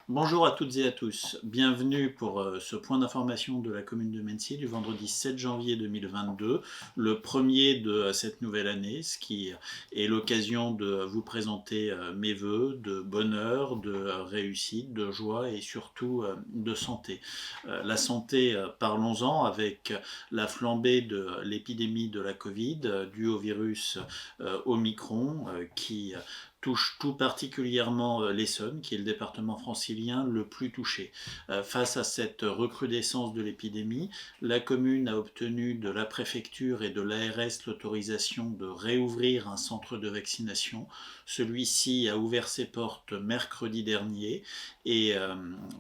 Bonjour à toutes et à tous, bienvenue pour ce point d'information de la commune de Mency du vendredi 7 janvier 2022, le premier de cette nouvelle année, ce qui est l'occasion de vous présenter mes vœux de bonheur, de réussite, de joie et surtout de santé. La santé, parlons-en avec la flambée de l'épidémie de la Covid due au virus Omicron qui touche tout particulièrement l'Essonne, qui est le département francilien le plus touché. Face à cette recrudescence de l'épidémie, la commune a obtenu de la préfecture et de l'ARS l'autorisation de réouvrir un centre de vaccination. Celui-ci a ouvert ses portes mercredi dernier et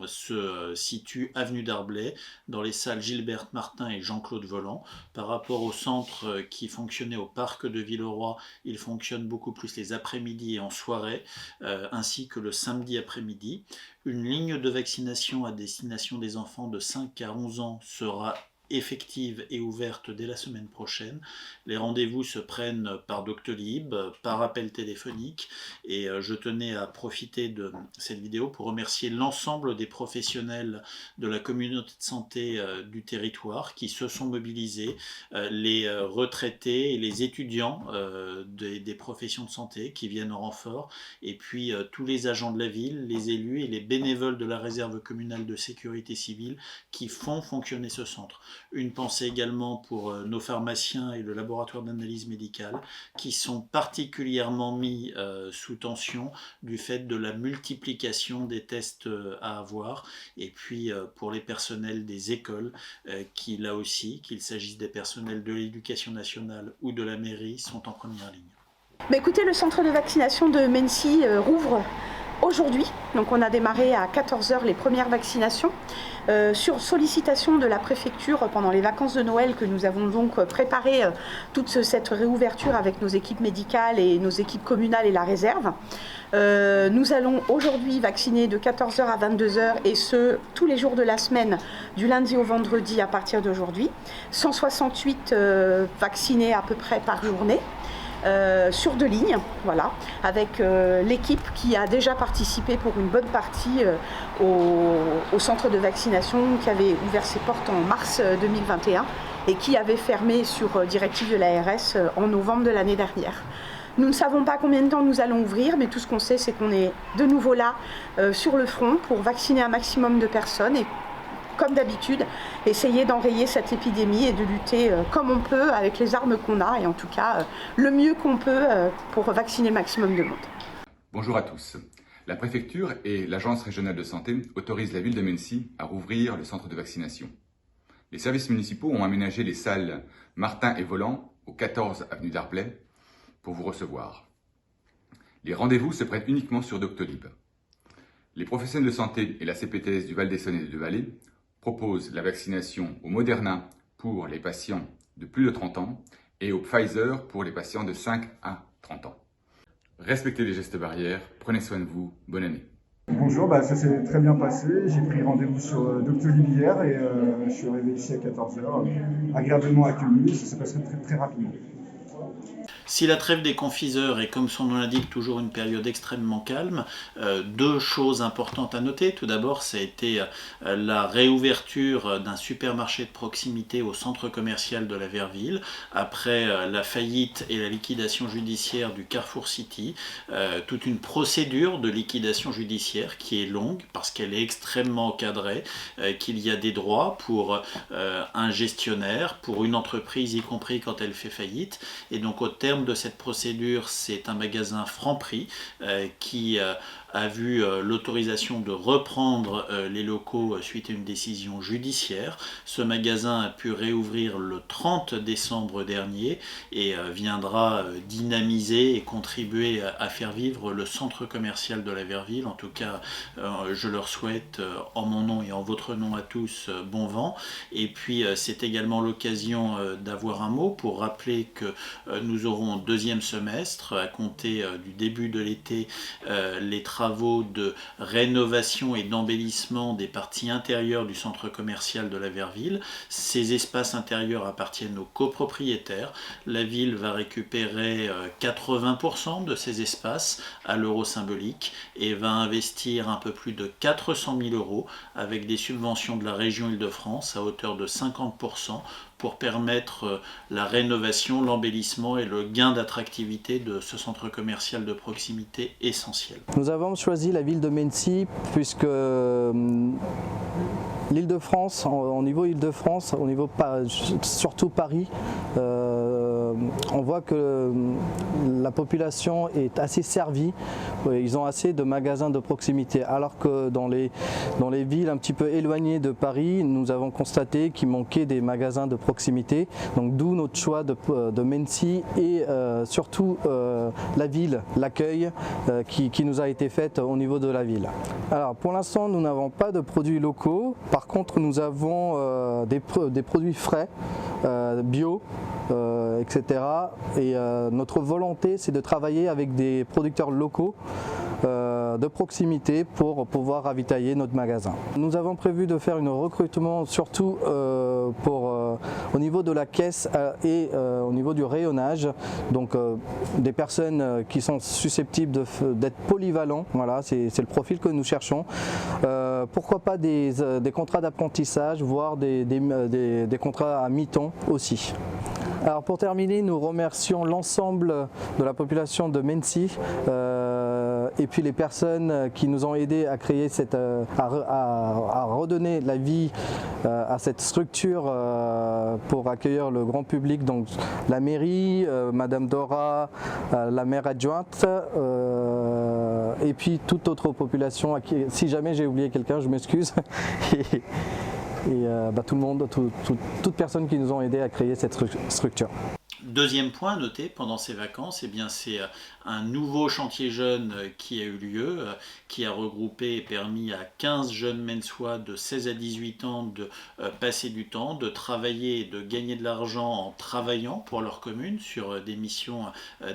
se situe avenue d'Arblay, dans les salles Gilberte Martin et Jean-Claude Voland. Par rapport au centre qui fonctionnait au parc de Villeroy, il fonctionne beaucoup plus les après-midi et en soirée, ainsi que le samedi après-midi. Une ligne de vaccination à destination des enfants de 5 à 11 ans sera effective et ouverte dès la semaine prochaine. Les rendez-vous se prennent par Doctolib, par appel téléphonique, et je tenais à profiter de cette vidéo pour remercier l'ensemble des professionnels de la communauté de santé du territoire qui se sont mobilisés, les retraités et les étudiants des professions de santé qui viennent en renfort, et puis tous les agents de la ville, les élus et les bénévoles de la réserve communale de sécurité civile qui font fonctionner ce centre. Une pensée également pour nos pharmaciens et le laboratoire d'analyse médicale qui sont particulièrement mis sous tension du fait de la multiplication des tests à avoir, et puis pour les personnels des écoles qui, là aussi, qu'il s'agisse des personnels de l'éducation nationale ou de la mairie, sont en première ligne. Bah écoutez, le centre de vaccination de Mency rouvre aujourd'hui. Donc on a démarré à 14 h les premières vaccinations. Sur sollicitation de la préfecture pendant les vacances de Noël, que nous avons donc préparé toute cette réouverture avec nos équipes médicales et nos équipes communales et la réserve. Nous allons aujourd'hui vacciner de 14 h à 22 h et ce, tous les jours de la semaine, du lundi au vendredi à partir d'aujourd'hui. 168 vaccinés à peu près par journée. Sur 2 lignes, voilà, avec l'équipe qui a déjà participé pour une bonne partie au centre de vaccination qui avait ouvert ses portes en mars 2021 et qui avait fermé sur directive de l'ARS en novembre de l'année dernière. Nous ne savons pas combien de temps nous allons ouvrir, mais tout ce qu'on sait, c'est qu'on est de nouveau là sur le front pour vacciner un maximum de personnes et, comme d'habitude, essayer d'enrayer cette épidémie et de lutter comme on peut avec les armes qu'on a, et en tout cas le mieux qu'on peut pour vacciner le maximum de monde. Bonjour à tous. La préfecture et l'agence régionale de santé autorisent la ville de Mency à rouvrir le centre de vaccination. Les services municipaux ont aménagé les salles Martin et Voland au 14 avenue d'Arblay pour vous recevoir. Les rendez-vous se prennent uniquement sur Doctolib. Les professionnels de santé et la CPTS du Val d'Essonne et de Vallée proposent la vaccination au Moderna pour les patients de plus de 30 ans et au Pfizer pour les patients de 5 à 30 ans. Respectez les gestes barrières, prenez soin de vous, bonne année. Bonjour, ça s'est très bien passé. J'ai pris rendez-vous sur Doctolib hier et je suis arrivé ici à 14 h, agréablement accueilli. Ça s'est passé très, très rapidement. Si la trêve des confiseurs est, comme son nom l'indique, toujours une période extrêmement calme, deux choses importantes à noter. Tout d'abord, ça a été la réouverture d'un supermarché de proximité au centre commercial de la Verville, après la faillite et la liquidation judiciaire du Carrefour City. Toute une procédure de liquidation judiciaire qui est longue, parce qu'elle est extrêmement encadrée, qu'il y a des droits pour un gestionnaire, pour une entreprise, y compris quand elle fait faillite. Et donc, au terme de cette procédure, c'est un magasin Franprix qui a vu l'autorisation de reprendre les locaux suite à une décision judiciaire. Ce magasin a pu réouvrir le 30 décembre dernier et viendra dynamiser et contribuer à faire vivre le centre commercial de la Verville. En tout cas, je leur souhaite, en mon nom et en votre nom à tous, bon vent. Et puis, c'est également l'occasion d'avoir un mot pour rappeler que nous aurons poursuivront au deuxième semestre, à compter du début de l'été, les travaux de rénovation et d'embellissement des parties intérieures du centre commercial de la Verville. Ces espaces intérieurs appartiennent aux copropriétaires. La ville va récupérer 80% de ces espaces à l'euro symbolique et va investir un peu plus de 400 000 € avec des subventions de la région Île-de-France à hauteur de 50% pour permettre la rénovation, l'embellissement et le gain d'attractivité de ce centre commercial de proximité essentiel. Nous avons choisi la ville de Mennecy puisque l'Île-de-France, au niveau Île-de-France, au niveau surtout Paris, on voit que la population est assez servie, ils ont assez de magasins de proximité, alors que dans les villes un petit peu éloignées de Paris, nous avons constaté qu'il manquait des magasins de proximité, donc d'où notre choix de Mennecy et surtout la ville, l'accueil qui nous a été fait au niveau de la ville. Alors pour l'instant nous n'avons pas de produits locaux, par contre nous avons des produits frais, bio, etc. Et notre volonté c'est de travailler avec des producteurs locaux de proximité pour pouvoir ravitailler notre magasin. Nous avons prévu de faire un recrutement surtout au niveau de la caisse et au niveau du rayonnage, donc des personnes qui sont susceptibles d'être polyvalents, voilà, c'est le profil que nous cherchons. Pourquoi pas des contrats d'apprentissage, voire des contrats à mi-temps aussi. Alors pour terminer, nous remercions l'ensemble de la population de Mennecy et puis les personnes qui nous ont aidés à créer à redonner la vie à cette structure pour accueillir le grand public, donc la mairie, Madame Dora, la maire adjointe et puis toute autre population. Si jamais j'ai oublié quelqu'un, je m'excuse. Et tout le monde, toute personne qui nous ont aidés à créer cette structure. Deuxième point noté pendant ces vacances, eh bien c'est un nouveau chantier jeune qui a eu lieu, qui a regroupé et permis à 15 jeunes Menneçois de 16 à 18 ans de passer du temps, de travailler et de gagner de l'argent en travaillant pour leur commune sur des missions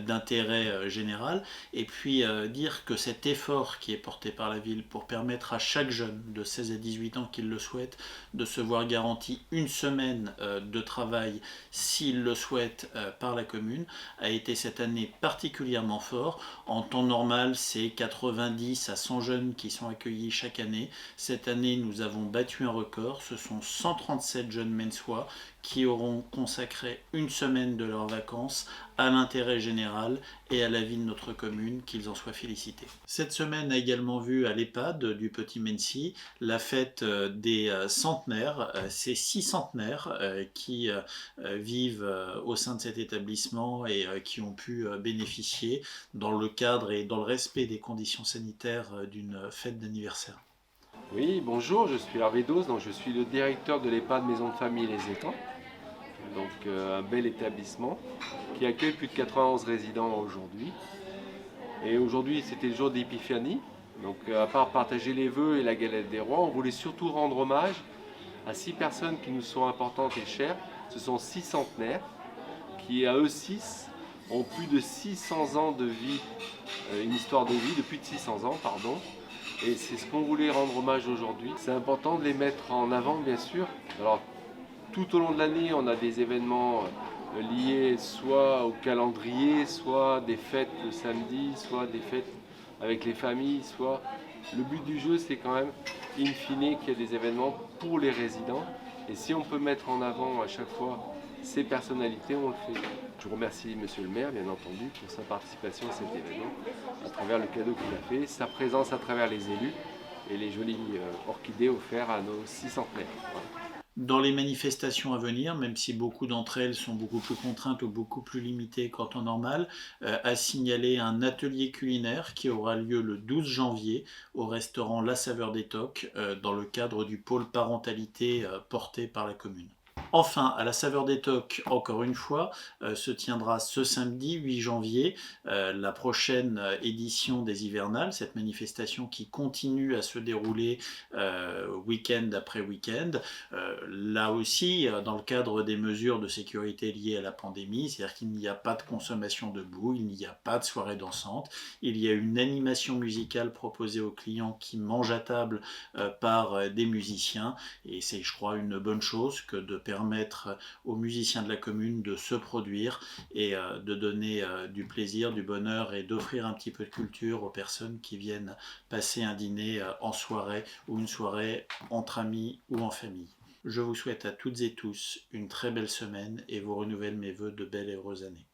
d'intérêt général. Et puis dire que cet effort qui est porté par la ville pour permettre à chaque jeune de 16 à 18 ans qui le souhaite de se voir garanti une semaine de travail s'il le souhaite par la commune a été cette année particulièrement fort. En temps normal, c'est 90 à 100 jeunes qui sont accueillis chaque année. Cette année, nous avons battu un record. Ce sont 137 jeunes Menneçois qui auront consacré une semaine de leurs vacances à l'intérêt général et à la vie de notre commune, qu'ils en soient félicités. Cette semaine a également vu à l'EHPAD du Petit Mennecy la fête des centenaires, ces 6 centenaires qui vivent au sein de cet établissement et qui ont pu bénéficier dans le cadre et dans le respect des conditions sanitaires d'une fête d'anniversaire. Oui, bonjour, je suis Hervé Dose, donc je suis le directeur de l'EHPAD Maison de Famille Les Étangs. Donc un bel établissement qui accueille plus de 91 résidents aujourd'hui. Et aujourd'hui c'était le jour d'Épiphanie. Donc à part partager les vœux et la galette des rois, on voulait surtout rendre hommage à 6 personnes qui nous sont importantes et chères. Ce sont 6 centenaires qui à eux 6 ont plus de 600 ans de vie, une histoire de vie de plus de 600 ans, pardon. Et c'est ce qu'on voulait rendre hommage aujourd'hui. C'est important de les mettre en avant, bien sûr. Alors, tout au long de l'année, on a des événements liés soit au calendrier, soit des fêtes le samedi, soit des fêtes avec les familles, soit... Le but du jeu, c'est quand même, in fine, qu'il y ait des événements pour les résidents. Et si on peut mettre en avant à chaque fois ces personnalités, on le fait. Je remercie Monsieur le maire, bien entendu, pour sa participation à cet événement, à travers le cadeau qu'il a fait, sa présence à travers les élus et les jolies orchidées offertes à nos 6 centenaires. Voilà. Dans les manifestations à venir, même si beaucoup d'entre elles sont beaucoup plus contraintes ou beaucoup plus limitées qu'en temps normal, a signalé un atelier culinaire qui aura lieu le 12 janvier au restaurant La Saveur des Tocs dans le cadre du pôle parentalité porté par la commune. Enfin, à la saveur des tocs, encore une fois, se tiendra ce samedi 8 janvier la prochaine édition des hivernales, cette manifestation qui continue à se dérouler week-end après week-end. Là aussi, dans le cadre des mesures de sécurité liées à la pandémie, c'est-à-dire qu'il n'y a pas de consommation debout, il n'y a pas de soirée dansante, il y a une animation musicale proposée aux clients qui mangent à table par des musiciens, et c'est, je crois, une bonne chose que de permettre aux musiciens de la commune de se produire et de donner du plaisir, du bonheur et d'offrir un petit peu de culture aux personnes qui viennent passer un dîner en soirée ou une soirée entre amis ou en famille. Je vous souhaite à toutes et tous une très belle semaine et vous renouvelle mes vœux de belles et heureuses années.